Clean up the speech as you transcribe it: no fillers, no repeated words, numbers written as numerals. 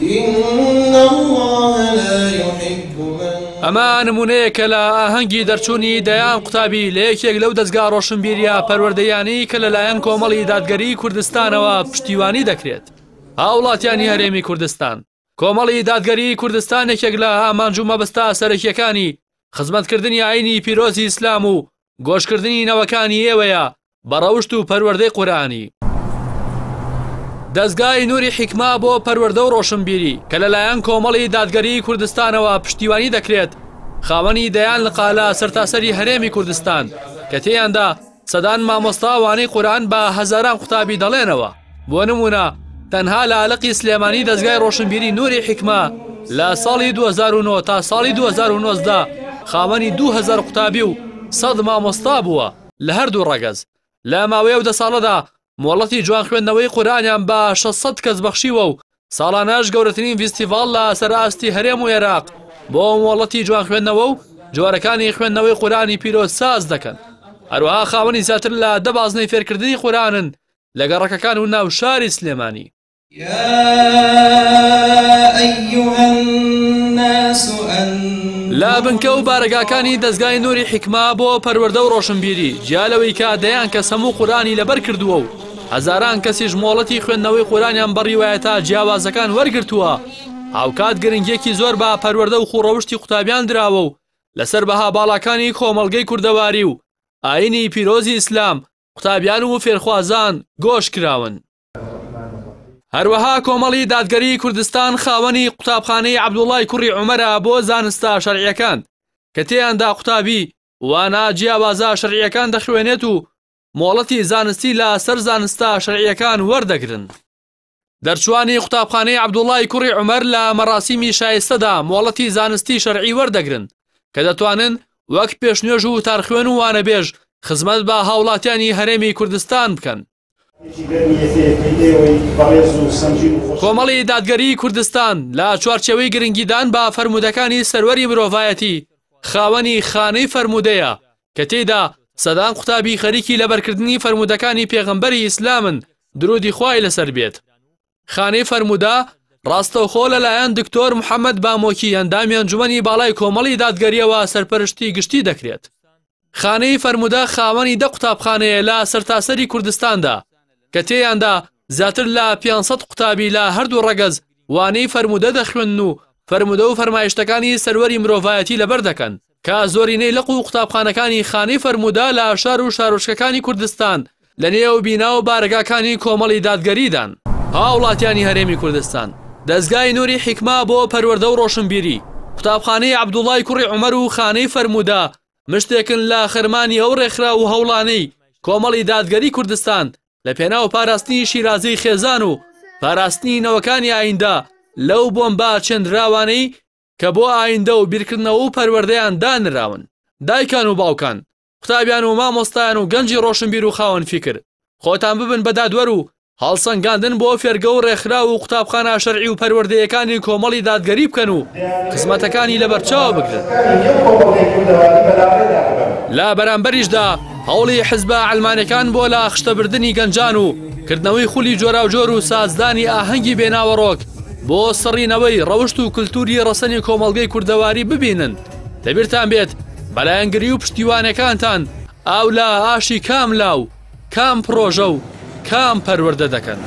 إن الله لا يحب من ئەمە نمونەیە کە لە ئاهەنگی دەرچوونی دەیان قوتابی لە یەکێک لەو دەستگا ڕۆشنبیریە پەروەردەیانی کە لەلایەن کۆمەڵی دادگەری کوردستانەوە پشتیوانی دەکرێت. هاوڵاتیانی هەرێمی کوردستان، کۆمەڵی دادگەری کوردستان یەکێک لە ئامانج و مەبەستە سەرەکیەکانی خزمەتکردنی ئاینی پیرۆزی ئیسلام و گۆشکردنی نەوەکانی ئێوەیە بە ڕەوشت و پەروەردەی قورئانی. دەستگای نووری حیکما بۆ پەروەردە و ڕۆشنبیری کە لەلایەن کۆمەڵی دادگەری کوردستانەوە پشتیوانی دەکرێت، خاوەنی دەیان لە قالە سەرتاسەری هەرێمی کوردستان کە تێیاندا سەدان مامۆستا وانەی قورئان بە هەزاران قوتابی دەڵێنەوە. بۆ نمونە تەنها لە ئالەقی سلێمانی دەستگای ڕۆشنبیری نووری حیکما لە ساڵی 2009 تا ساڵی 2019 خاوەنی 2000 قوتابی و 100 مامۆستا بووە لە هەردوو ڕەگەز. لە ماوەیە و 10 ساڵەدا مۆڵەتی جوان خوێندنەوەی قورئانیان بە 600 کەس بەخشیوە و ساڵانەش گەورەترین فیستیڤاڵ لە سەرئاستی هەرێم و عێراق بۆ مۆڵەتی جوان خوێندنەوە و جۆرەکانی خوێندنەوەی قورئانی پیرۆز ساز دەکەن. هەروەها خاوەنی زیاتر لە 10 بازنەی فێرکردنی قورئانن لە گەڕەکەکان و ناو شاری سلێمانی. لا بنکە و بارەگاکانی دەستگای نووری حیکما بۆ پەروەردە و ڕۆشنبیری جیالەوەی کە دەیان کە سەموو قورئانی لەبەر کردووە و هەزاران کەسیش مۆڵەتی خوێندنەوەی قورئانیان بەڕیوایەتە جیاوازەکان وەرگرتووە. هاوکات گرنگیەکی زۆر بە پەروەردە و خوڕەوشتی قوتابیان دراوە و لەسەر بەها باڵاکانی کۆمەڵگەی کوردەواری و ئاینی پیرۆزی ئیسلام قوتابیان و فێرخوازان گۆش کراون. هەروەها کۆمەڵی دادگەری کوردستان خاوەنی قوتابخانەی عەبدوڵڵای کوڕی عومەرە بۆ زانستە شەرعیەکان کە تێیاندا قوتابی وانە جیاوازە شەرعیەکان دەخوێنێت و مۆڵەتی زانستی لە سەر زانستە شەرعیەکان وەردەگرن. دەرچوانی قوتابخانەی عەبدوڵڵای کوڕی عومەر لە مەراسیمی شایستەدا مۆڵەتی زانستی شەرعی وەردەگرن کە دەتوانن وەک پێشنوێژ و تارخوێن و وانەبێژ خزمەت بە هاوڵاتیانی هەرێمی کوردستان بکەن. کۆمەڵی دادگەری کوردستان لە چوارچێوەی گرنگیدان بە فەرمودەکانی سەروەری مرۆڤایەتی خاوەنی خانەی فەرمودەیە کە تێیدا سەدان قوتابی خەریکی لەبەرکردنی فەرمودەکانی پێغەمبەری ئیسلامن درودی خوای لەسەر بێت. خانەی فەرمودە ڕاستەوخۆ لەلایەن دکتۆر محەممەد بامۆکی ئەندامی ئەنجومەنی باڵای کۆمەڵی دادگەریەوە سەرپەرشتی گشتی دەکرێت. خانەی فەرمودە خاوەنی 10 قوتابخانەیە لە سەرتاسەری کوردستاندا کە تێیاندا زیاتر لە 500 قوتابی لە هەردوو ڕەگەز وانەی فەرمودە دەخوێن و فەرمودە و فەرمایشتەکانی سەروەری مرۆڤایەتی لەبەر دەکەن کە زۆرینەی لەق و قوتابخانەکانی خانەی فەرمودە لە شار و شارۆچکەکانی کوردستان لە نێو بینا و بارگاکانی کۆمەڵی دادگەریدان. هاوڵاتیانی هەرێمی کوردستان، دەستگای نووری حیکما بۆ پەروەردە و ڕۆشنبیری قوتابخانەی عەبدوڵڵای کوڕی عومەر و خانەی فەرمودە مشتێکن لە خەرمانی ئەو ڕێکخرا و هەوڵانەی کۆمەڵی دادگەری کوردستان لە پێناو پاراستنی شیرازەی خێزان و پاراستنی نەوەکانی ئایندا لەو بۆمبە چێندراوانەی کە بۆ ئایندا و بیرکردنەوە و پەروەردەیان دانراون. دایکان و باوکان، قوتابیان و مامۆستایان و گەنجی ڕۆشنبیر و خاوەن فیکر، خۆتان ببن بە دادوەر و هەڵسەنگاندن بۆ فێرگە و ڕێکخرا و قوتابخانە شەرعی و پەروەردەیەکانی کۆمەڵی دادگەری بکەن و خزمەتەکانی لەبەرچاو بگرن. لە بەرامبەریشدا هەوڵی حیزبە عەلمانیەکان بۆ لە خشتەبردننی گەنجان و کردنەوەی خولی جۆراوجۆر و سازدانی ئاهەنگی بێناوەڕۆک بۆ سڕینەوەی ڕەوشت و کللتوری ڕەسەنی کۆمەڵگەی کوردەواری ببینن. دەبیرتان بێت بەلایەنگری و پشتیوانەکانتان ئاو لە ئاشی کام لاو کام پرۆژە و کام پەروەردە دەکەن.